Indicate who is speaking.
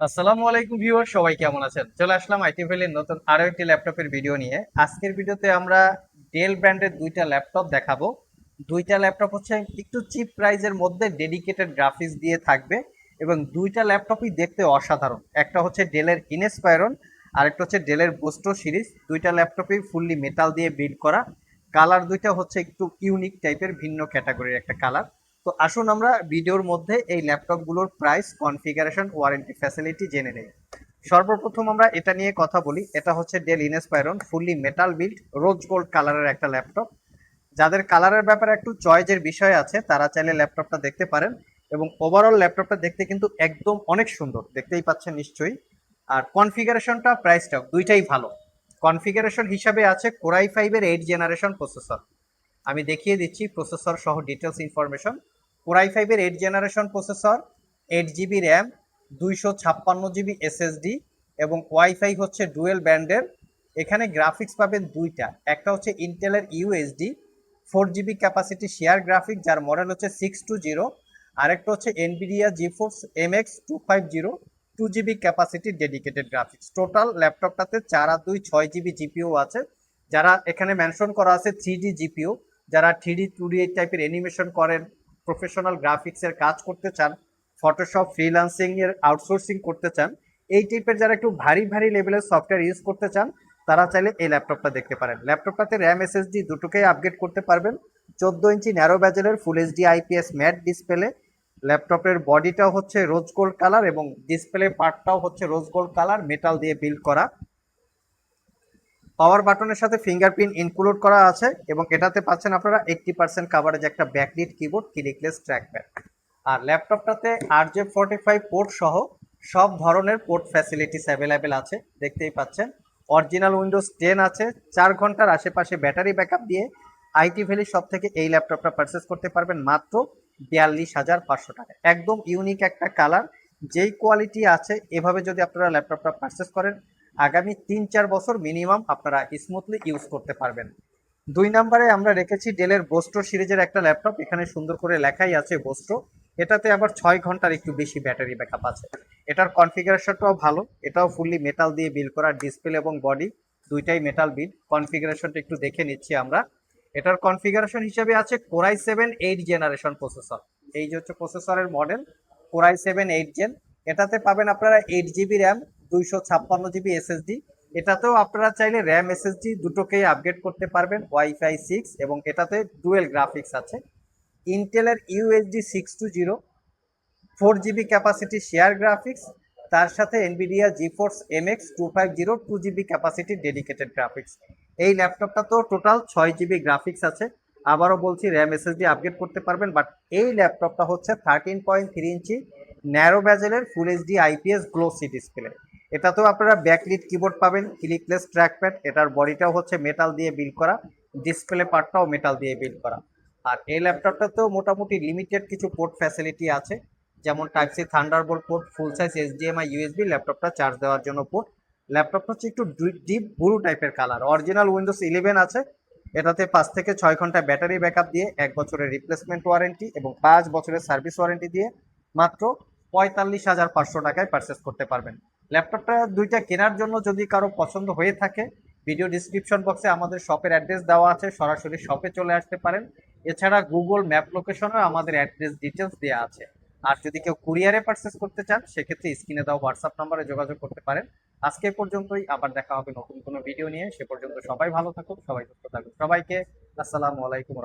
Speaker 1: আসসালামু আলাইকুম ভিউয়ার, সবাই কেমন আছেন? চলে আসলাম আইটি ভ্যালির নতুন আরো একটি ল্যাপটপের ভিডিও নিয়ে। আজকের ভিডিওতে আমরা ডেল ব্র্যান্ডের দুইটা ল্যাপটপ দেখাবো। দুইটা ল্যাপটপ হচ্ছে একটু চিপ প্রাইজের মধ্যে ডেডিকেটেড গ্রাফিক্স দিয়ে থাকবে এবং দুইটা ল্যাপটপই দেখতে অসাধারণ। একটা হচ্ছে ডেলের ইনস্পায়রন আর একটা হচ্ছে ডেলের বোস্টো সিরিজ। দুইটা ল্যাপটপই ফুললি মেটাল দিয়ে বিল্ড করা। কালার দুইটা হচ্ছে একটু ইউনিক টাইপের, ভিন্ন ক্যাটাগরির একটা কালার। তো আসুন আমরা ভিডিওর মধ্যে এই ল্যাপটপগুলোর প্রাইস, কনফিগারেশন, ওয়ারেন্টি ফ্যাসিলিটি জেনে নেই। সর্বপ্রথম আমরা এটা নিয়ে কথা বলি। এটা হচ্ছে Dell Inspiron fully metal build rose gold কালারের একটা ল্যাপটপ। যাদের কালারের ব্যাপারে একটু চয়েসের বিষয় আছে তারা চাইলে ল্যাপটপটা দেখতে পারেন। এবং ওভারঅল ল্যাপটপটা দেখতে কিন্তু একদম অনেক সুন্দর, দেখতেই পাচ্ছেন নিশ্চয়ই। আর কনফিগারেশনটা, প্রাইসটা দুইটাই ভালো। কনফিগারেশন হিসাবে আছে কোরাই ফাইভের 8 জেনারেশন প্রসেসর। আমি দেখিয়ে দিচ্ছি প্রসেসর সহ ডিটেলস ইনফরমেশন। কোরাই ফাইভের 8 generation processor, 8 GB RAM, 256 GB SSD এবং ওয়াইফাই হচ্ছে ডুয়েল ব্যান্ডের। এখানে গ্রাফিক্স পাবেন দুইটা, একটা হচ্ছে ইন্টেলের UHD 4 GB capacity share graphic, যার মডেল হচ্ছে 620। আরেকটা হচ্ছে Nvidia GeForce MX 250, 2 GB capacity dedicated graphics. Total ল্যাপটপটাতে 4 আর 2 6 জিবি জিপিও আছে। যারা এখানে মেনশন করা আছে 3D জিপিও, যারা 3D 2D টাইপের অ্যানিমেশন করেন, প্রফেশনাল গ্রাফিক্সের কাজ করতে চান, ফটোশপ ফ্রিল্যান্সিং এর আউটসোর্সিং করতে চান, এই টাইপের যারা একটু ভারী ভারী লেভেলের সফটওয়্যার ইউজ করতে চান, তারা চাইলে এই ল্যাপটপটা দেখতে পারেন। ল্যাপটপটাতে র্যাম এসএসডি দুটোকেই আপগ্রেড করতে পারবেন। 14 ইঞ্চি ন্যারো ব্যাজেলের full HD IPS matte display. ল্যাপটপের বডিটাও হচ্ছে রোজ গোল্ড কালার এবং ডিসপ্লে পার্টটাও হচ্ছে রোজ গোল্ড কালার, মেটাল দিয়ে বিল্ড করা। পাওয়ার বাটনের সাথে ফিঙ্গারপ্রিন্ট ইনক্লুড করা আছে এবং এটাতে পাচ্ছেন আপনারা 80% কাভারেজ একটা ব্যাকলিট কিবোর্ড, ক্লিকলেস ট্র্যাকপ্যাড। আর ল্যাপটপটাতে RJ45 পোর্ট সহ সব ধরনের পোর্ট ফ্যাসিলিটিস অ্যাভেলেবেল আছে, দেখতেই পাচ্ছেন। অরিজিনাল উইন্ডোজ 10 আছে। 4 ঘন্টার আশেপাশে ব্যাটারি ব্যাকআপ দিয়ে আইটি ভ্যালি সব থেকে এই ল্যাপটপটা পারচেস করতে পারবেন মাত্র 42,500 টাকা। একদম ইউনিক একটা কালার, যেই কোয়ালিটি আছে এভাবে যদি আপনারা ল্যাপটপটা পারচেস করেন আগামী 3-4 বছর মিনিমাম আপনারা স্মুথলি ইউজ করতে পারবেন। 2 নম্বরে আমরা রেখেছি ডেলের বোস্টো সিরিজের একটা ল্যাপটপ। এখানে সুন্দর করে লেখাই আছে বোস্টো। এটাতে আবার 6 ঘন্টার একটু বেশি ব্যাটারি ব্যাকআপ আছে। এটার কনফিগারেশনটাও ভালো, এটাও ফুললি মেটাল দিয়ে বিল্ড করা, ডিসপ্লে এবং বডি দুইটাই মেটাল বিল্ড। কনফিগারেশনটা একটু দেখে নিচ্ছি আমরা। এটার কনফিগারেশন হিসেবে আছে কোরাই 7 8 জেনারেশন প্রসেসর। এই যে হচ্ছে প্রসেসরের মডেল, কোরাই 7 8 জেন। এটাতে পাবেন আপনারা 8 জিবি র্যাম, 256 জিবি এসএসডি। এটাতেও আপনারা চাইলে র্যাম এসএসডি দুটোকেই আপগ্রেড করতে পারবেন, ওয়াইফাই 6 এবং এটাতে ডুয়েল গ্রাফিক্স আছে। ইন্টেলের UHD 620, 4 GB capacity share graphics, তার সাথে Nvidia GeForce MX 250, 2 GB capacity dedicated graphics. এই ল্যাপটপটা তো টোটাল 6 জিবি গ্রাফিক্স আছে। আবারও বলছি র্যাম এসএসডি আপগ্রেড করতে পারবেন, বাট এই ল্যাপটপটা হচ্ছে 13.3 ইঞ্চি ন্যারো ব্যাজেলের full HD IPS glossy display. এটাতেও আপনারা ব্যাকলিট কিবোর্ড পাবেন, ক্লিকলেস ট্র্যাকপ্যাড। এটার বডিটাও হচ্ছে মেটাল দিয়ে বিল্ড করা, ডিসপ্লে পার্টটাও মেটাল দিয়ে বিল্ড করা। আর এই ল্যাপটপটাতেও মোটামুটি লিমিটেড কিছু পোর্ট ফ্যাসিলিটি আছে, যেমন type C thunderbolt port, full size HDMI USB, ল্যাপটপটা চার্জ দেওয়ার জন্য পোর্ট। ল্যাপটপটা হচ্ছে একটু ডিপ ব্লু টাইপের কালার। অরিজিনাল উইন্ডোজ 11 আছে। এটাতে 5 থেকে 6 ঘন্টা ব্যাটারি ব্যাকআপ দিয়ে 1 বছরের রিপ্লেসমেন্ট ওয়ারেন্টি এবং 5 বছরের সার্ভিস ওয়ারেন্টি দিয়ে মাত্র 45,500 টাকায় পারচেস করতে পারবেন। ল্যাপটপটা দুইটা কেনার জন্য যদি কারো পছন্দ হয়ে থাকে, ভিডিও ডিসক্রিপশন বক্সে আমাদের শপের অ্যাড্রেস দেওয়া আছে, সরাসরি শপে চলে আসতে পারেন। এছাড়া গুগল ম্যাপ লোকেশনেও আমাদের অ্যাড্রেস ডিটেলস দেওয়া আছে। আর যদি কেউ কুরিয়ারে পারচেস করতে চান সেক্ষেত্রে স্ক্রিনে দেওয়া হোয়াটসঅ্যাপ নাম্বারে যোগাযোগ করতে পারেন। আজকে পর্যন্তই, আবার দেখা হবে নতুন কোনো ভিডিও নিয়ে। সে পর্যন্ত সবাই ভালো থাকুন, সবাই সুস্থ থাকুন। সবাইকে আসসালামু আলাইকুম।